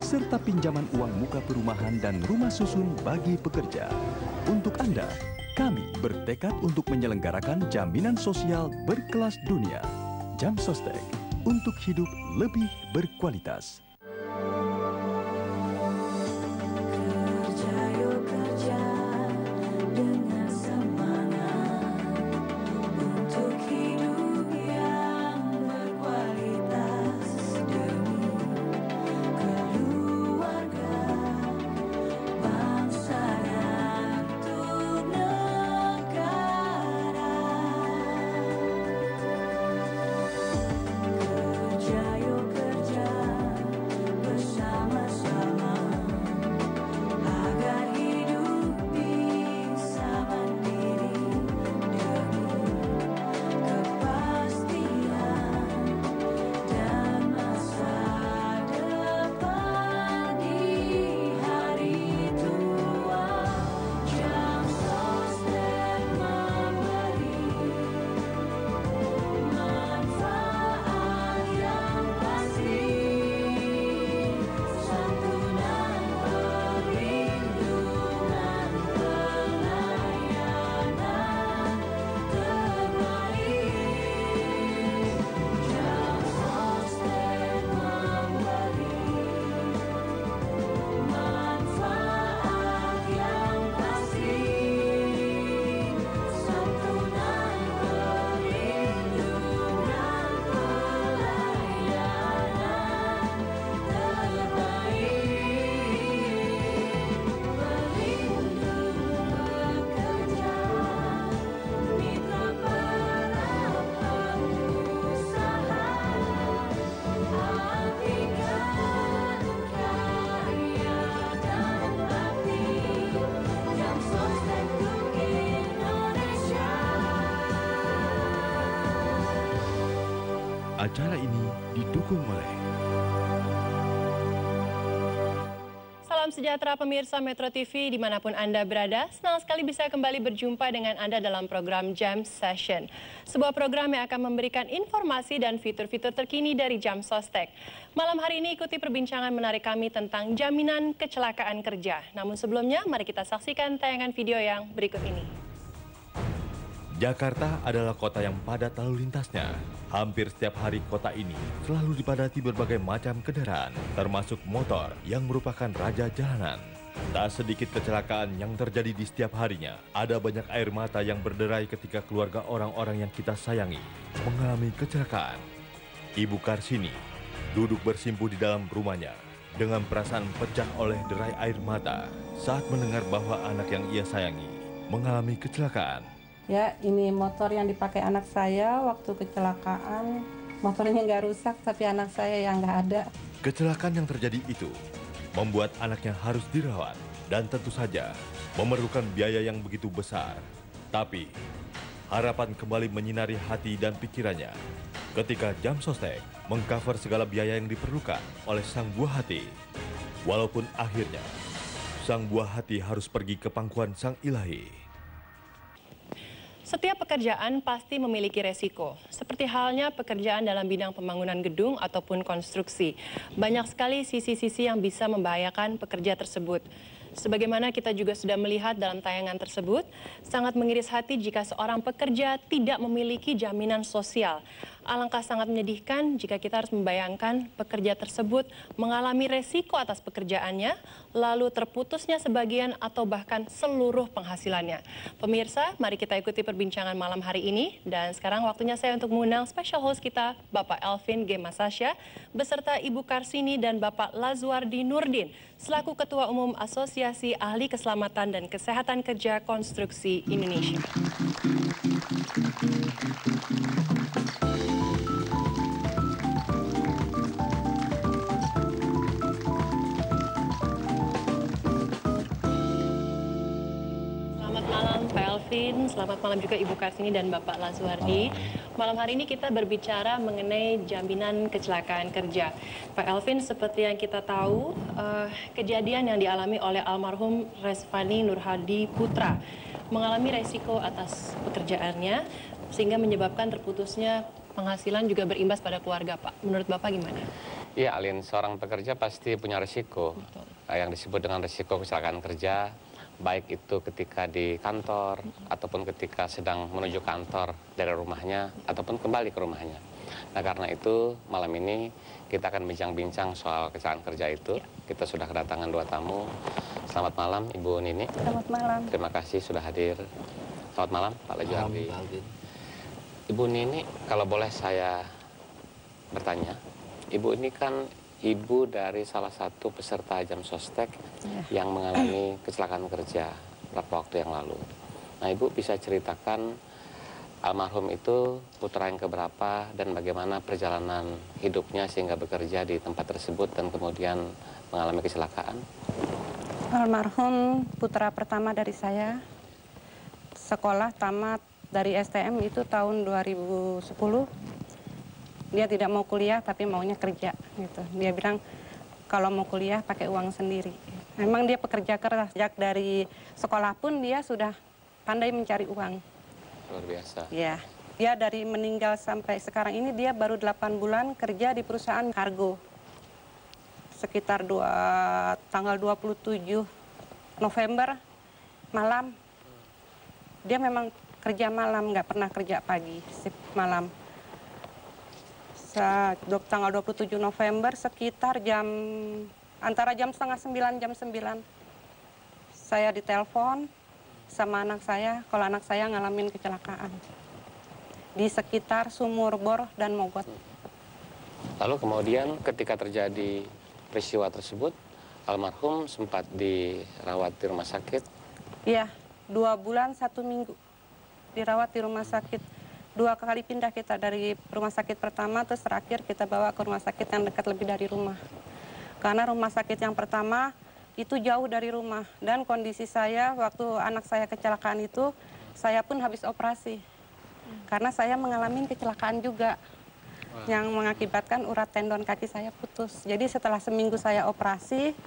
serta pinjaman uang muka perumahan dan rumah susun bagi pekerja. Untuk Anda, kami bertekad untuk menyelenggarakan jaminan sosial berkelas dunia. Jam Sostek, untuk hidup lebih berkualitas. Acara ini didukung oleh Salam sejahtera pemirsa Metro TV dimanapun Anda berada. Senang sekali bisa kembali berjumpa dengan Anda dalam program Jam Session. Sebuah program yang akan memberikan informasi dan fitur-fitur terkini dari Jam Sostek. Malam hari ini ikuti perbincangan menarik kami tentang jaminan kecelakaan kerja. Namun sebelumnya mari kita saksikan tayangan video yang berikut ini. Jakarta adalah kota yang padat lalu lintasnya. Hampir setiap hari kota ini selalu dipadati berbagai macam kendaraan, termasuk motor yang merupakan raja jalanan. Tak sedikit kecelakaan yang terjadi di setiap harinya. Ada banyak air mata yang berderai ketika keluarga orang-orang yang kita sayangi mengalami kecelakaan. Ibu Karsini duduk bersimpuh di dalam rumahnya dengan perasaan pecah oleh derai air mata saat mendengar bahwa anak yang ia sayangi mengalami kecelakaan. Ya, ini motor yang dipakai anak saya waktu kecelakaan. Motornya nggak rusak, tapi anak saya yang nggak ada. Kecelakaan yang terjadi itu membuat anaknya harus dirawat dan tentu saja memerlukan biaya yang begitu besar. Tapi, harapan kembali menyinari hati dan pikirannya ketika Jam Sostek mengcover segala biaya yang diperlukan oleh sang buah hati. Walaupun akhirnya, sang buah hati harus pergi ke pangkuan sang ilahi. Setiap pekerjaan pasti memiliki resiko, seperti halnya pekerjaan dalam bidang pembangunan gedung ataupun konstruksi. Banyak sekali sisi-sisi yang bisa membahayakan pekerja tersebut. Sebagaimana kita juga sudah melihat dalam tayangan tersebut, sangat mengiris hati jika seorang pekerja tidak memiliki jaminan sosial. Alangkah sangat menyedihkan jika kita harus membayangkan pekerja tersebut mengalami resiko atas pekerjaannya, lalu terputusnya sebagian atau bahkan seluruh penghasilannya. Pemirsa, mari kita ikuti perbincangan malam hari ini. Dan sekarang waktunya saya untuk mengundang special host kita, Bapak Elvin G. Masasya, beserta Ibu Karsini dan Bapak Lazuardi Nurdin, selaku Ketua Umum Asosiasi Ahli Keselamatan dan Kesehatan Kerja Konstruksi Indonesia. Selamat malam juga Ibu Karsini dan Bapak Lazuardi. Malam hari ini kita berbicara mengenai jaminan kecelakaan kerja. Pak Elvin, seperti yang kita tahu, kejadian yang dialami oleh almarhum Resvani Nurhadi Putra mengalami resiko atas pekerjaannya sehingga menyebabkan terputusnya penghasilan juga berimbas pada keluarga, Pak. Menurut Bapak gimana? Iya, Alin, seorang pekerja pasti punya risiko. Yang disebut dengan risiko kecelakaan kerja, baik itu ketika di kantor, ataupun ketika sedang menuju kantor dari rumahnya, ataupun kembali ke rumahnya. Nah, karena itu malam ini kita akan bincang-bincang soal kecelakaan kerja itu. Kita sudah kedatangan 2 tamu. Selamat malam, Ibu Nini. Selamat malam. Terima kasih sudah hadir. Selamat malam, Pak Lajuardi. Ibu Nini, kalau boleh saya bertanya, Ibu ini kan ibu dari salah satu peserta Jam Sostek yang mengalami kecelakaan kerja beberapa waktu yang lalu. Nah, Ibu bisa ceritakan almarhum itu putra yang keberapa dan bagaimana perjalanan hidupnya sehingga bekerja di tempat tersebut dan kemudian mengalami kecelakaan? Almarhum putra pertama dari saya, sekolah tamat dari STM itu tahun 2010. Dia tidak mau kuliah tapi maunya kerja gitu. Dia bilang kalau mau kuliah pakai uang sendiri. Memang dia pekerja keras, sejak dari sekolah pun dia sudah pandai mencari uang. Luar biasa. Ya, dia dari meninggal sampai sekarang ini dia baru 8 bulan kerja di perusahaan kargo. Sekitar tanggal 27 November malam. Dia memang kerja malam, nggak pernah kerja pagi, shift malam. Tanggal 27 November sekitar antara jam setengah 9, jam 9. Saya ditelepon sama anak saya, kalau anak saya ngalamin kecelakaan. Di sekitar Sumur Bor dan Mogot. Lalu kemudian ketika terjadi peristiwa tersebut, almarhum sempat dirawat di rumah sakit? Iya, 2 bulan 1 minggu dirawat di rumah sakit. 2 kali pindah kita dari rumah sakit pertama, terus terakhir kita bawa ke rumah sakit yang dekat lebih dari rumah. Karena rumah sakit yang pertama itu jauh dari rumah. Dan kondisi saya waktu anak saya kecelakaan itu, saya pun habis operasi. Karena saya mengalami kecelakaan juga. Yang mengakibatkan urat tendon kaki saya putus. Jadi setelah seminggu saya operasi,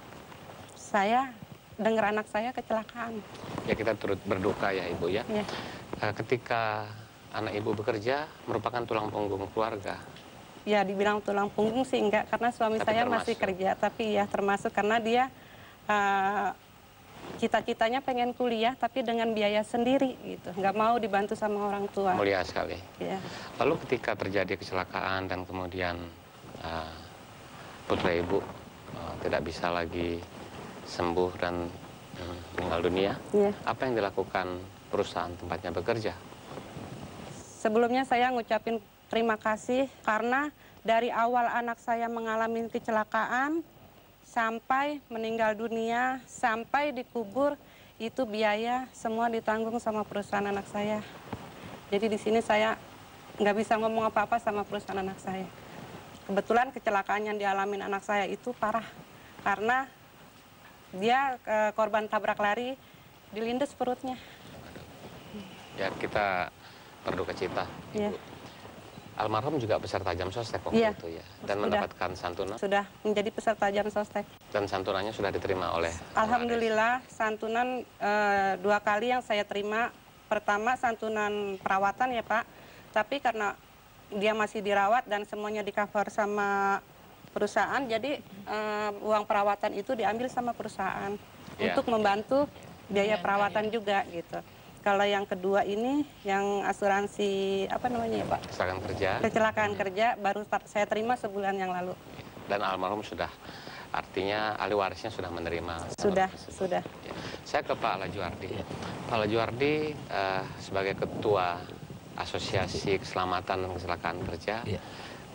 saya dengar anak saya kecelakaan. Ya, kita turut berduka ya Ibu ya. Ya. Ketika anak Ibu bekerja merupakan tulang punggung keluarga. Ya, dibilang tulang punggung sih enggak, karena suami saya masih kerja. Tapi ya termasuk karena dia cita-citanya pengen kuliah, tapi dengan biaya sendiri gitu. Nggak mau dibantu sama orang tua. Mulia sekali. Ya. Lalu ketika terjadi kecelakaan dan kemudian putra Ibu tidak bisa lagi sembuh dan meninggal dunia, apa yang dilakukan perusahaan tempatnya bekerja? Sebelumnya saya ngucapin terima kasih karena dari awal anak saya mengalami kecelakaan sampai meninggal dunia, sampai dikubur, itu biaya semua ditanggung sama perusahaan anak saya. Jadi di sini saya nggak bisa ngomong apa-apa sama perusahaan anak saya. Kebetulan kecelakaan yang dialami anak saya itu parah karena dia korban tabrak lari, dilindes perutnya. Ya, kita berduka cita, Ibu. Ya. Almarhum juga peserta Jam Sostek waktu itu ya, dan mendapatkan santunan. Sudah menjadi peserta Jam Sostek. Dan santunannya sudah diterima oleh. Alhamdulillah, santunan 2 kali yang saya terima. Pertama santunan perawatan ya Pak, tapi karena dia masih dirawat dan semuanya di-cover sama perusahaan, jadi uang perawatan itu diambil sama perusahaan untuk membantu biaya perawatan juga gitu. Kalau yang kedua ini, yang asuransi apa namanya ya Pak? Kecelakaan kerja. Kecelakaan kerja baru saya terima sebulan yang lalu. Dan almarhum sudah, artinya ahli warisnya sudah menerima. Sudah. Ya. Saya ke Pak Lajuardi. Pak Lajuardi sebagai ketua Asosiasi Keselamatan dan Kecelakaan Kerja,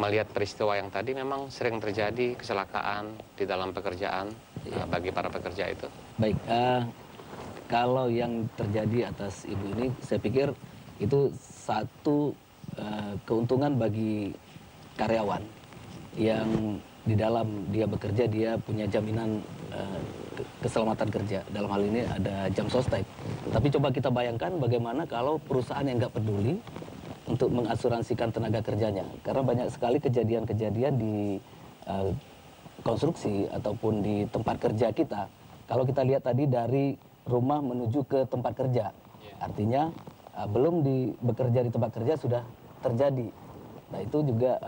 melihat peristiwa yang tadi memang sering terjadi kecelakaan di dalam pekerjaan bagi para pekerja itu. Baik. Kalau yang terjadi atas ibu ini, saya pikir itu satu keuntungan bagi karyawan yang di dalam dia bekerja, dia punya jaminan keselamatan kerja. Dalam hal ini ada Jam Sostek. Tapi coba kita bayangkan bagaimana kalau perusahaan yang nggak peduli untuk mengasuransikan tenaga kerjanya. Karena banyak sekali kejadian-kejadian di konstruksi ataupun di tempat kerja kita. Kalau kita lihat tadi dari rumah menuju ke tempat kerja, artinya belum bekerja di tempat kerja sudah terjadi. Nah itu juga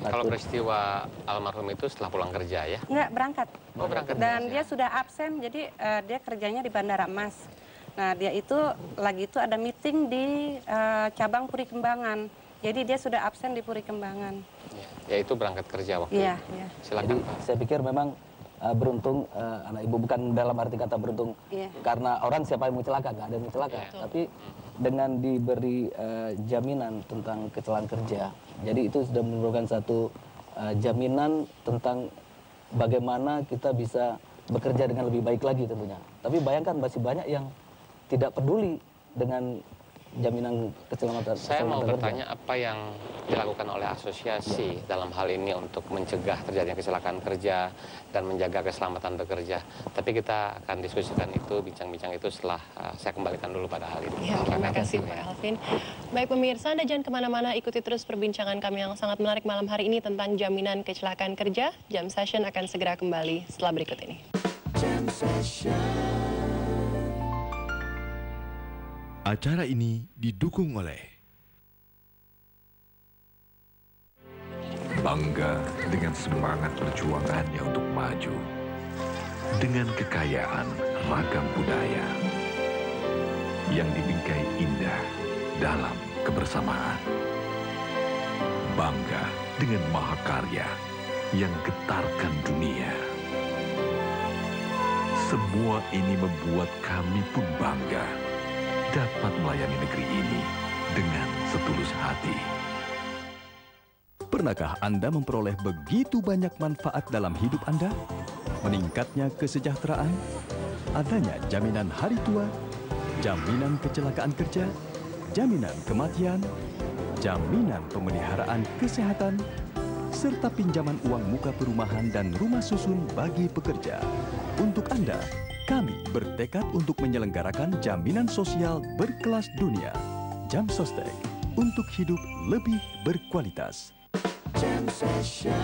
Kalau peristiwa almarhum itu setelah pulang kerja ya? Enggak, berangkat. Oh, berangkat. Dan dia sudah absen, jadi dia kerjanya di Bandara Mas. Nah, dia itu lagi itu ada meeting di cabang Puri Kembangan. Jadi dia sudah absen di Puri Kembangan. Ya itu berangkat kerja waktu Iya, itu. iya. Silakan Jadi Pak. saya pikir memang beruntung anak ibu, bukan dalam arti kata beruntung Iya. karena orang siapa yang mau celaka, nggak ada yang mau celaka. Iya. Tapi dengan diberi jaminan tentang kecelakaan kerja, jadi itu sudah merupakan satu jaminan tentang bagaimana kita bisa bekerja dengan lebih baik lagi tentunya. Tapi bayangkan masih banyak yang tidak peduli dengan jaminan keselamatan. Saya mau keselamatan kerja. bertanya apa yang dilakukan oleh asosiasi dalam hal ini untuk mencegah terjadinya kecelakaan kerja dan menjaga keselamatan bekerja. Tapi kita akan diskusikan itu, bincang-bincang itu setelah saya kembalikan dulu pada hal ini. Ya, terima kasih Pak Alvin. Baik pemirsa, Anda jangan kemana-mana, ikuti terus perbincangan kami yang sangat menarik malam hari ini tentang jaminan kecelakaan kerja. Jam Session akan segera kembali setelah berikut ini. Acara ini didukung oleh bangga dengan semangat perjuangannya untuk maju, dengan kekayaan ragam budaya yang dibingkai indah dalam kebersamaan. Bangga dengan mahakarya yang getarkan dunia. Semua ini membuat kami pun bangga dapat melayani negeri ini dengan setulus hati. Pernahkah Anda memperoleh begitu banyak manfaat dalam hidup Anda? Meningkatnya kesejahteraan, adanya jaminan hari tua, jaminan kecelakaan kerja, jaminan kematian, jaminan pemeliharaan kesehatan, serta pinjaman uang muka perumahan dan rumah susun bagi pekerja. Untuk Anda, kami bertekad untuk menyelenggarakan jaminan sosial berkelas dunia. Jam Sostek, untuk hidup lebih berkualitas. Jam Session.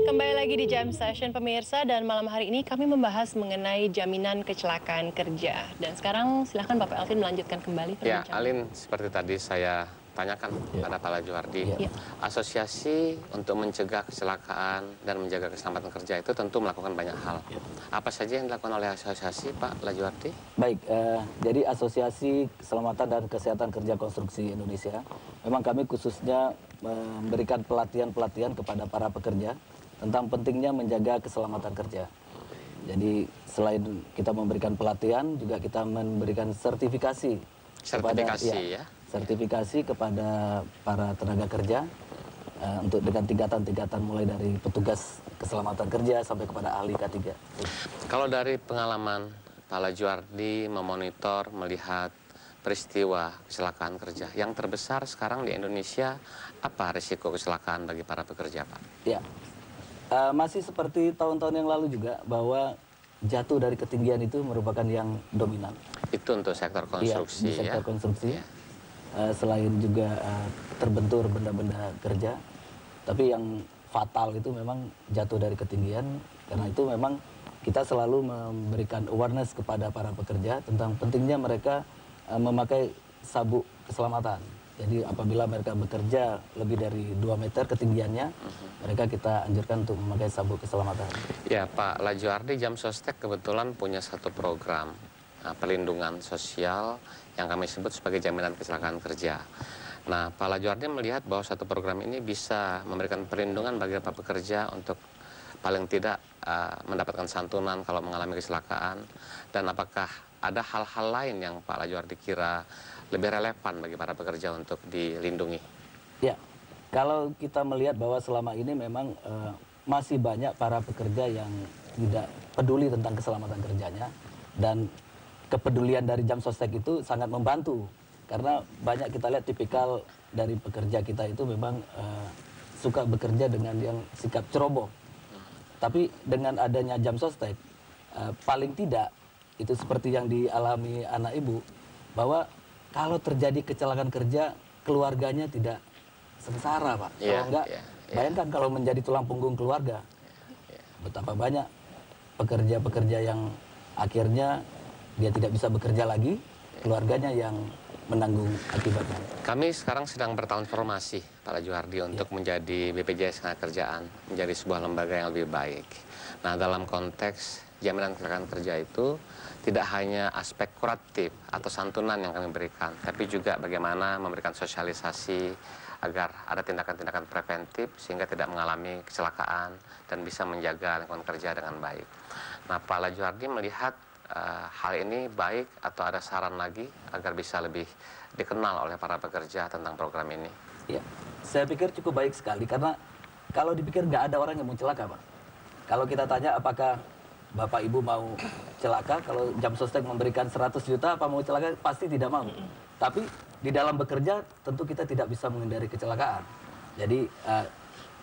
Kembali lagi di Jam Session pemirsa, dan malam hari ini kami membahas mengenai jaminan kecelakaan kerja. Dan sekarang silahkan Bapak Alvin melanjutkan kembali Ya, perbincangan. Alin, seperti tadi saya tanyakan pada Pak Lajuardi, Ya. asosiasi untuk mencegah kecelakaan dan menjaga keselamatan kerja itu tentu melakukan banyak hal. Apa saja yang dilakukan oleh asosiasi, Pak Lajuardi? Baik, jadi Asosiasi Keselamatan dan Kesehatan Kerja Konstruksi Indonesia, memang kami khususnya memberikan pelatihan-pelatihan kepada para pekerja tentang pentingnya menjaga keselamatan kerja. Jadi selain kita memberikan pelatihan, juga kita memberikan sertifikasi sertifikasi kepada para tenaga kerja untuk dengan tingkatan-tingkatan mulai dari petugas keselamatan kerja sampai kepada ahli K3. Kalau dari pengalaman Pak Lajuardi memonitor, melihat peristiwa kecelakaan kerja yang terbesar sekarang di Indonesia, apa risiko kecelakaan bagi para pekerja, Pak? Ya, masih seperti tahun-tahun yang lalu juga, bahwa jatuh dari ketinggian itu merupakan yang dominan. Itu untuk sektor konstruksi, Iya, di sektor ya? konstruksi. Ya. Selain juga terbentur benda-benda kerja, tapi yang fatal itu memang jatuh dari ketinggian. Karena itu memang kita selalu memberikan awareness kepada para pekerja tentang pentingnya mereka memakai sabuk keselamatan. Jadi apabila mereka bekerja lebih dari 2 meter ketinggiannya, mereka kita anjurkan untuk memakai sabuk keselamatan. Ya, Pak Lajuardi, Jam Sostek kebetulan punya satu program perlindungan sosial yang kami sebut sebagai jaminan kecelakaan kerja. Nah, Pak Lajuardi melihat bahwa satu program ini bisa memberikan perlindungan bagi para pekerja untuk paling tidak mendapatkan santunan kalau mengalami kecelakaan, dan apakah ada hal-hal lain yang Pak Lajuardi kira lebih relevan bagi para pekerja untuk dilindungi? Ya, kalau kita melihat bahwa selama ini memang masih banyak para pekerja yang tidak peduli tentang keselamatan kerjanya, dan kepedulian dari Jam Sostek itu sangat membantu. Karena banyak kita lihat tipikal dari pekerja kita itu memang suka bekerja dengan yang sikap ceroboh. Tapi dengan adanya Jam Sostek, paling tidak itu seperti yang dialami anak ibu, bahwa kalau terjadi kecelakaan kerja, keluarganya tidak sengsara, Pak. Kalau enggak, bayangkan kalau menjadi tulang punggung keluarga. Betapa banyak pekerja-pekerja yang akhirnya dia tidak bisa bekerja lagi, keluarganya yang menanggung akibatnya. Kami sekarang sedang bertransformasi, Pak Lajuardi, untuk menjadi BPJS Ketenagakerjaan, menjadi sebuah lembaga yang lebih baik. Nah, dalam konteks jaminan kecelakaan kerja itu tidak hanya aspek kuratif atau santunan yang kami berikan, tapi juga bagaimana memberikan sosialisasi agar ada tindakan-tindakan preventif sehingga tidak mengalami kecelakaan dan bisa menjaga lingkungan kerja dengan baik. Nah, Pak Lajuardi melihat hal ini baik atau ada saran lagi agar bisa lebih dikenal oleh para pekerja tentang program ini? Ya, saya pikir cukup baik sekali karena kalau dipikir nggak ada orang yang mau celaka, Pak. Kalau kita tanya apakah Bapak Ibu mau celaka, kalau Jam Sostek memberikan 100 juta apa mau celaka, pasti tidak mau. Tapi di dalam bekerja tentu kita tidak bisa menghindari kecelakaan. Jadi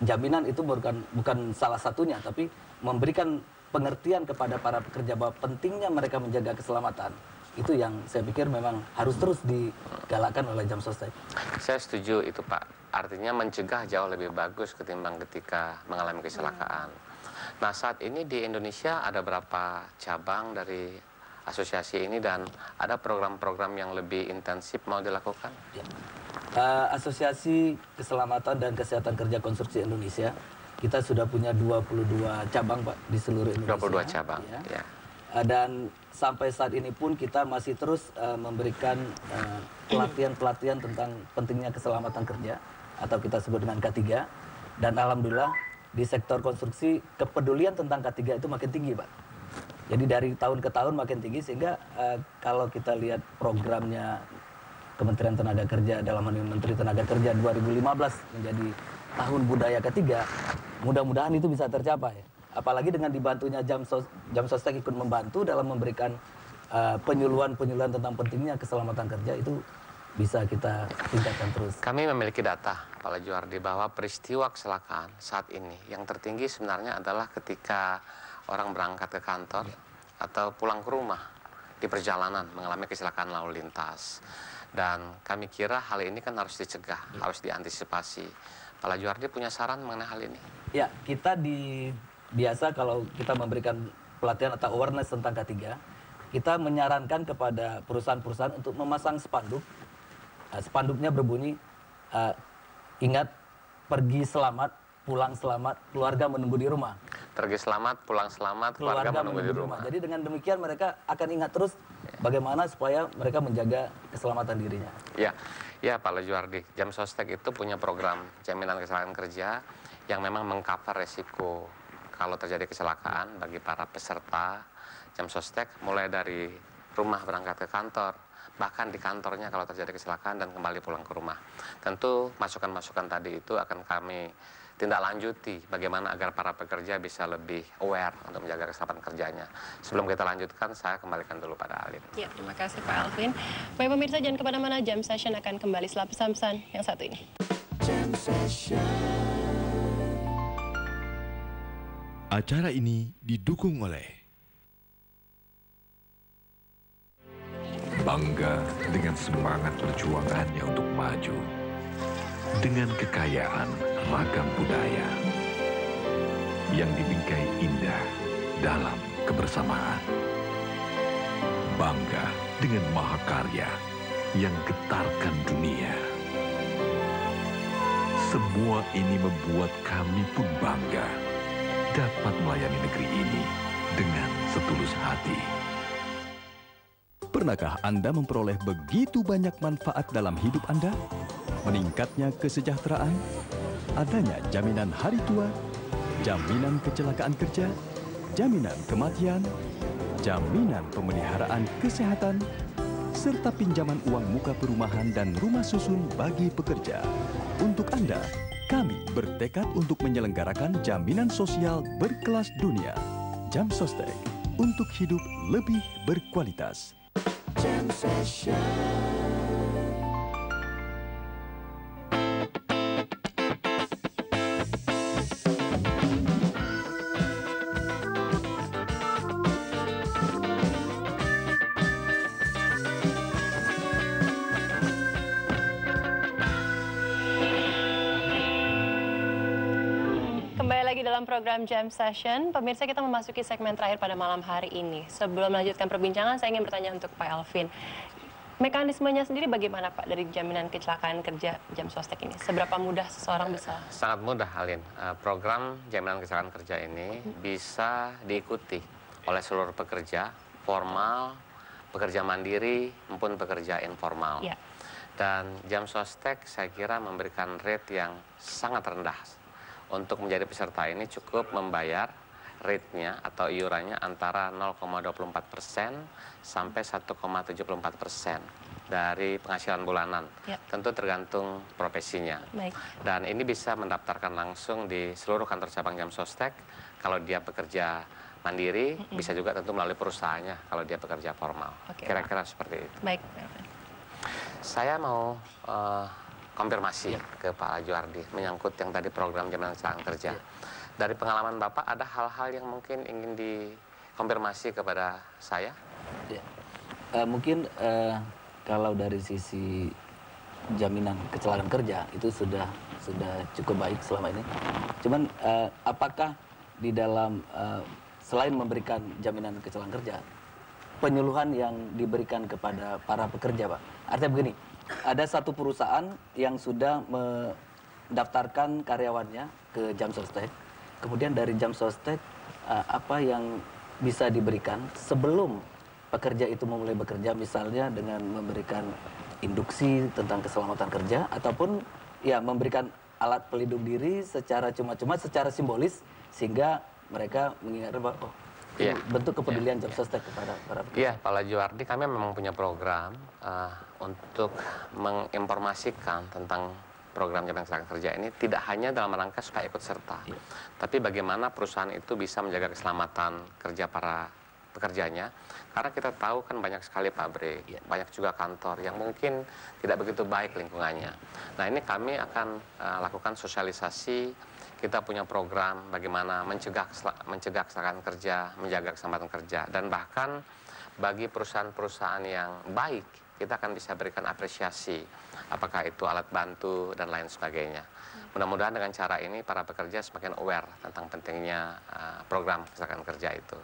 jaminan itu bukan salah satunya, tapi memberikan pengertian kepada para pekerja bahwa pentingnya mereka menjaga keselamatan. Itu yang saya pikir memang harus terus digalakkan oleh Jam Sostek. Saya setuju itu, Pak. Artinya mencegah jauh lebih bagus ketimbang ketika mengalami kecelakaan. Nah, saat ini di Indonesia ada berapa cabang dari asosiasi ini dan ada program-program yang lebih intensif mau dilakukan? Ya. Asosiasi Keselamatan dan Kesehatan Kerja Konstruksi Indonesia, kita sudah punya 22 cabang, Pak, di seluruh Indonesia. 22 cabang, ya. Dan sampai saat ini pun kita masih terus memberikan pelatihan-pelatihan tentang pentingnya keselamatan kerja, atau kita sebut dengan K3. Dan alhamdulillah di sektor konstruksi kepedulian tentang K3 itu makin tinggi, Pak. Jadi dari tahun ke tahun makin tinggi, sehingga kalau kita lihat programnya Kementerian Tenaga Kerja dalam hal ini Menteri Tenaga Kerja 2015 menjadi tahun budaya ketiga, mudah-mudahan itu bisa tercapai. Apalagi dengan dibantunya Jam Sostek ikut membantu dalam memberikan penyuluhan-penyuluhan tentang pentingnya keselamatan kerja, itu bisa kita tingkatkan terus. Kami memiliki data, Pak Lajuardi, bahwa peristiwa kecelakaan saat ini yang tertinggi sebenarnya adalah ketika orang berangkat ke kantor atau pulang ke rumah di perjalanan mengalami kecelakaan lalu lintas. Dan kami kira hal ini kan harus dicegah, harus diantisipasi. Pak Lajuardi punya saran mengenai hal ini? Ya, kita biasa kalau kita memberikan pelatihan atau awareness tentang K3, kita menyarankan kepada perusahaan-perusahaan untuk memasang spanduk. Spanduknya berbunyi, ingat, pergi selamat, pulang selamat, keluarga menunggu di rumah. Pergi selamat, pulang selamat, keluarga menunggu di rumah. Jadi dengan demikian mereka akan ingat terus bagaimana supaya mereka menjaga keselamatan dirinya. Ya Pak Lajuardi, Jam Sostek itu punya program jaminan kecelakaan kerja yang memang mengcover resiko kalau terjadi kecelakaan bagi para peserta Jam Sostek, mulai dari rumah berangkat ke kantor, bahkan di kantornya kalau terjadi kecelakaan dan kembali pulang ke rumah. Tentu masukan-masukan tadi itu akan kami tindak lanjuti bagaimana agar para pekerja bisa lebih aware untuk menjaga keselamatan kerjanya. Sebelum kita lanjutkan, saya kembalikan dulu pada Alin. Ya, terima kasih Pak Alvin. Baik pemirsa, jangan kemana-mana, Jam Session akan kembali setelah pesan-pesan yang satu ini. Acara ini didukung oleh bangga dengan semangat perjuangannya untuk maju, dengan kekayaan ragam budaya yang dibingkai indah dalam kebersamaan. Bangga dengan mahakarya yang getarkan dunia. Semua ini membuat kami pun bangga dapat melayani negeri ini dengan setulus hati. Pernahkah Anda memperoleh begitu banyak manfaat dalam hidup Anda? Meningkatnya kesejahteraan, adanya jaminan hari tua, jaminan kecelakaan kerja, jaminan kematian, jaminan pemeliharaan kesehatan, serta pinjaman uang muka perumahan dan rumah susun bagi pekerja. Untuk Anda, kami bertekad untuk menyelenggarakan jaminan sosial berkelas dunia. Jam Sostek, untuk hidup lebih berkualitas. Jam Session. dalam program Jam Session, pemirsa kita memasuki segmen terakhir pada malam hari ini. Sebelum melanjutkan perbincangan, saya ingin bertanya untuk Pak Elvin. Mekanismenya sendiri bagaimana Pak dari jaminan kecelakaan kerja Jam Sostek ini? Seberapa mudah seseorang bisa? Sangat mudah, Alin. Program jaminan kecelakaan kerja ini bisa diikuti oleh seluruh pekerja, formal, pekerja mandiri, maupun pekerja informal. Ya. Dan Jam Sostek saya kira memberikan rate yang sangat rendah. Untuk menjadi peserta ini cukup membayar rate-nya atau iurannya antara 0,24% sampai 1,74% dari penghasilan bulanan. Ya. Tentu tergantung profesinya. Baik. Dan ini bisa mendaftarkan langsung di seluruh kantor cabang Jam Sostek. Kalau dia bekerja mandiri, bisa juga tentu melalui perusahaannya kalau dia bekerja formal. Kira-kira seperti itu. Baik. Saya mau konfirmasi ke Pak Lajuardi menyangkut yang tadi program jaminan kecelakaan kerja. Dari pengalaman Bapak ada hal-hal yang mungkin ingin dikonfirmasi kepada saya? Ya. Mungkin kalau dari sisi jaminan kecelakaan kerja itu sudah cukup baik selama ini. Cuman apakah di dalam selain memberikan jaminan kecelakaan kerja, penyuluhan yang diberikan kepada para pekerja, Pak? Artinya begini, ada satu perusahaan yang sudah mendaftarkan karyawannya ke Jam Sostek. Kemudian dari Jam Sostek, apa yang bisa diberikan sebelum pekerja itu memulai bekerja, misalnya dengan memberikan induksi tentang keselamatan kerja, ataupun ya memberikan alat pelindung diri secara cuma-cuma, secara simbolis, sehingga mereka mengingat bahwa bentuk kepedulian Jam Sostek kepada para pekerja. Iya, Pak Lajuardi, kami memang punya program untuk menginformasikan tentang program jaminan kecelakaan kerja ini tidak hanya dalam rangka supaya ikut serta, tapi bagaimana perusahaan itu bisa menjaga keselamatan kerja para pekerjanya. Karena kita tahu kan banyak sekali pabrik, banyak juga kantor yang mungkin tidak begitu baik lingkungannya. Nah, ini kami akan lakukan sosialisasi. Kita punya program bagaimana mencegah kecelakaan kerja, menjaga keselamatan kerja, dan bahkan bagi perusahaan-perusahaan yang baik, kita akan bisa berikan apresiasi, apakah itu alat bantu dan lain sebagainya. Mudah-mudahan dengan cara ini para pekerja semakin aware tentang pentingnya program kecelakaan kerja itu.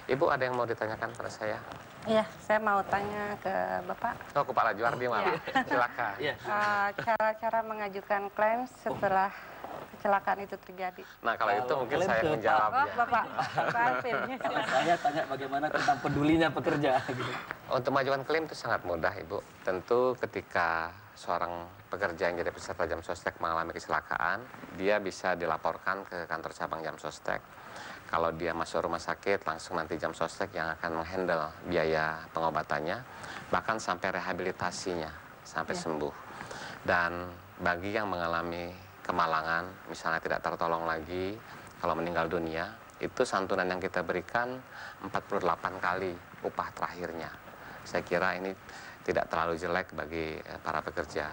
Ibu ada yang mau ditanyakan pada saya? Iya, saya mau tanya ke Bapak. Oh, ke Pak Lajuardi malah. Silakan. Cara-cara mengajukan klaim setelah kecelakaan itu terjadi. Nah, kalau itu mungkin saya menjawab ya. Bapak Alvin. Saya tanya bagaimana tentang pedulinya pekerja. Gitu. Untuk mengajukan klaim itu sangat mudah, Ibu. Tentu ketika seorang pekerja yang jadi peserta Jam Sostek mengalami kecelakaan, dia bisa dilaporkan ke kantor cabang Jam Sostek. Kalau dia masuk rumah sakit, langsung nanti Jam Sostek yang akan menghandle biaya pengobatannya, bahkan sampai rehabilitasinya, sampai sembuh. Dan bagi yang mengalami kemalangan, misalnya tidak tertolong lagi, kalau meninggal dunia, itu santunan yang kita berikan 48 kali upah terakhirnya. Saya kira ini tidak terlalu jelek bagi para pekerja.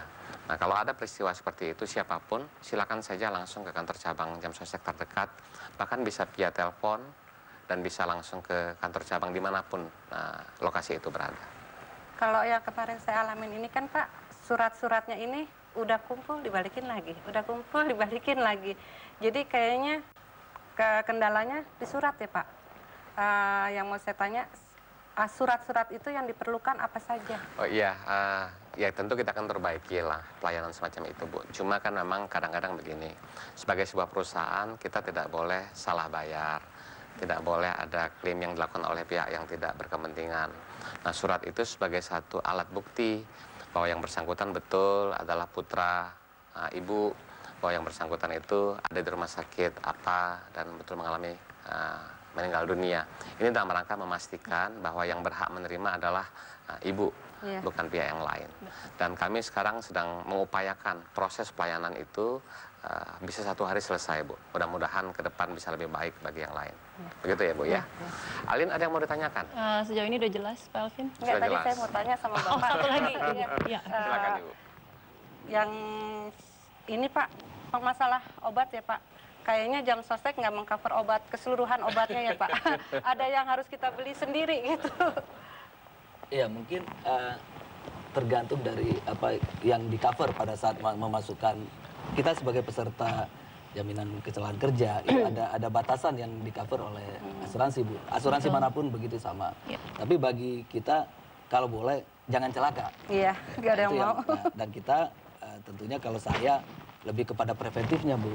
Nah, kalau ada peristiwa seperti itu, siapapun, silakan saja langsung ke kantor cabang Jam Sostek terdekat, bahkan bisa via telepon, dan bisa langsung ke kantor cabang dimanapun lokasi itu berada. Kalau yang kemarin saya alamin ini kan Pak, surat-suratnya ini udah kumpul dibalikin lagi, udah kumpul dibalikin lagi. Jadi kayaknya kendalanya di surat ya Pak. Yang mau saya tanya, surat-surat itu yang diperlukan apa saja? Oh iya, ya tentu kita akan perbaiki lah pelayanan semacam itu, Bu. Cuma kan memang kadang-kadang begini, sebagai sebuah perusahaan kita tidak boleh salah bayar, tidak boleh ada klaim yang dilakukan oleh pihak yang tidak berkepentingan. Nah, surat itu sebagai satu alat bukti bahwa yang bersangkutan betul adalah putra ibu, bahwa yang bersangkutan itu ada di rumah sakit apa dan betul mengalami meninggal dunia. Ini dalam rangka memastikan bahwa yang berhak menerima adalah ibu, bukan pihak yang lain. Dan kami sekarang sedang mengupayakan proses pelayanan itu bisa 1 hari selesai, Bu. Mudah-mudahan ke depan bisa lebih baik bagi yang lain. Begitu ya, Bu ya? Alin, ada yang mau ditanyakan? Sejauh ini udah jelas, Pak Alvin? Enggak, tadi saya mau tanya sama Bapak. Satu lagi. Ya. Silakan, Ibu. Yang ini, Pak, masalah obat ya, Pak. Kayaknya Jam Sostek nggak mengcover obat, keseluruhan obatnya ya, Pak. Ada yang harus kita beli sendiri gitu. Ya, mungkin tergantung dari apa yang di cover pada saat memasukkan kita sebagai peserta jaminan kecelakaan kerja itu ada batasan yang di cover oleh asuransi, Bu. Asuransi manapun begitu sama. Tapi bagi kita kalau boleh jangan celaka. Iya, nggak ada yang mau. Dan kita tentunya kalau saya lebih kepada preventifnya, Bu,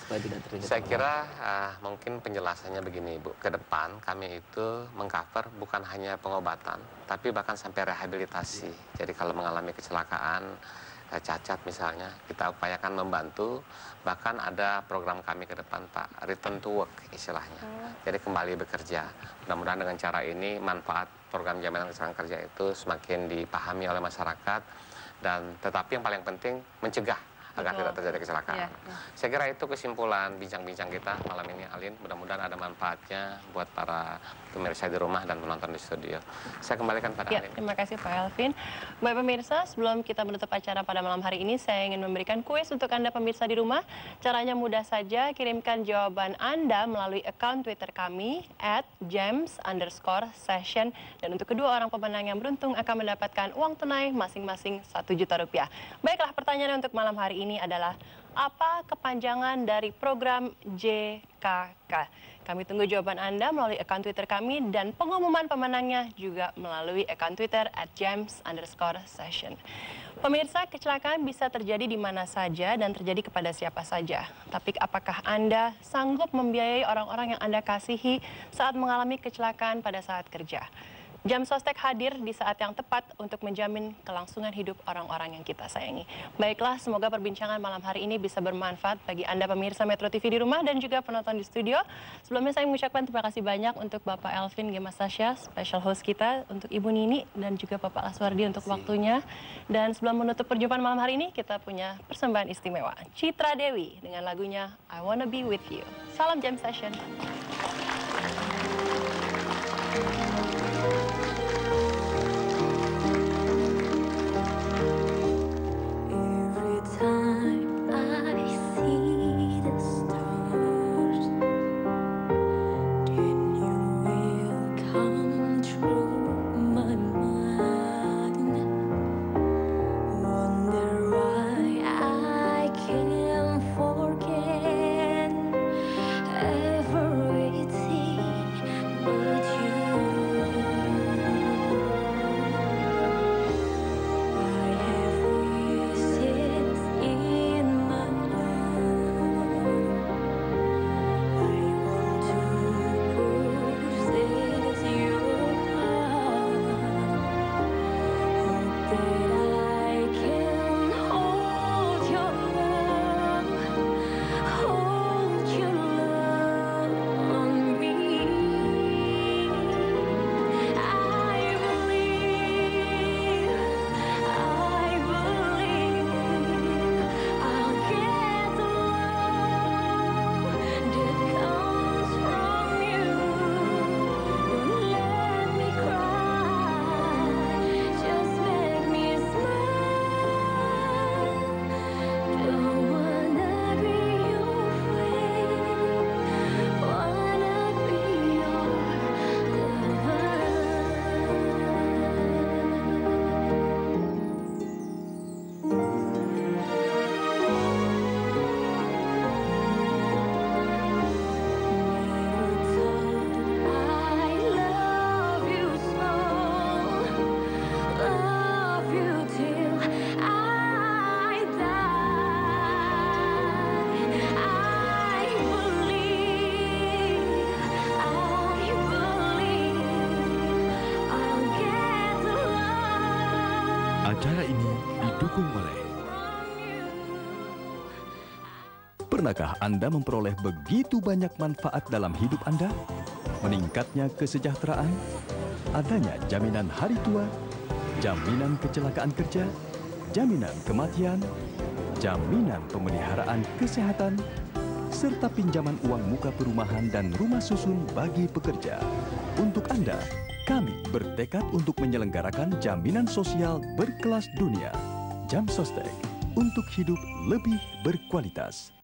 supaya tidak terjadi. Saya kira mungkin penjelasannya begini, Bu. Ke depan kami itu mengcover bukan hanya pengobatan, tapi bahkan sampai rehabilitasi. Jadi kalau mengalami kecelakaan, cacat misalnya, kita upayakan membantu. Bahkan ada program kami ke depan, Pak, return to work istilahnya. Jadi kembali bekerja. Mudah-mudahan dengan cara ini manfaat program jaminan kecelakaan kerja itu semakin dipahami oleh masyarakat. Dan tetapi yang paling penting mencegah agar tidak terjadi kecelakaan. Saya kira itu kesimpulan bincang-bincang kita malam ini, Alin. Mudah-mudahan ada manfaatnya buat para pemirsa di rumah dan penonton di studio. Saya kembalikan pada Alin. Terima kasih Pak Elvin. Baik pemirsa, sebelum kita menutup acara pada malam hari ini, saya ingin memberikan kuis untuk Anda pemirsa di rumah. Caranya mudah saja, kirimkan jawaban Anda melalui akun Twitter kami @james_session. Dan untuk kedua orang pemenang yang beruntung akan mendapatkan uang tunai masing-masing Rp1.000.000. Baiklah, pertanyaan untuk malam hari ini adalah apa kepanjangan dari program JKK? Kami tunggu jawaban Anda melalui akun Twitter kami dan pengumuman pemenangnya juga melalui akun Twitter @james_session. Pemirsa, kecelakaan bisa terjadi di mana saja dan terjadi kepada siapa saja. Tapi apakah Anda sanggup membiayai orang-orang yang Anda kasihi saat mengalami kecelakaan pada saat kerja? Jam Sostek hadir di saat yang tepat untuk menjamin kelangsungan hidup orang-orang yang kita sayangi. Baiklah, semoga perbincangan malam hari ini bisa bermanfaat bagi Anda pemirsa Metro TV di rumah dan juga penonton di studio. Sebelumnya saya mengucapkan terima kasih banyak untuk Bapak Elvin Gemastasya, special host kita, untuk Ibu Nini dan juga Bapak Laswardi untuk waktunya. Dan sebelum menutup perjumpaan malam hari ini, kita punya persembahan istimewa. Citra Dewi dengan lagunya I Wanna Be With You. Salam Jam Session. Acara ini didukung oleh... Pernahkah Anda memperoleh begitu banyak manfaat dalam hidup Anda? Meningkatnya kesejahteraan, adanya jaminan hari tua, jaminan kecelakaan kerja, jaminan kematian, jaminan pemeliharaan kesehatan, serta pinjaman uang muka perumahan dan rumah susun bagi pekerja. Untuk Anda, kami bertekad untuk menyelenggarakan jaminan sosial berkelas dunia. Jam Sostek, untuk hidup lebih berkualitas.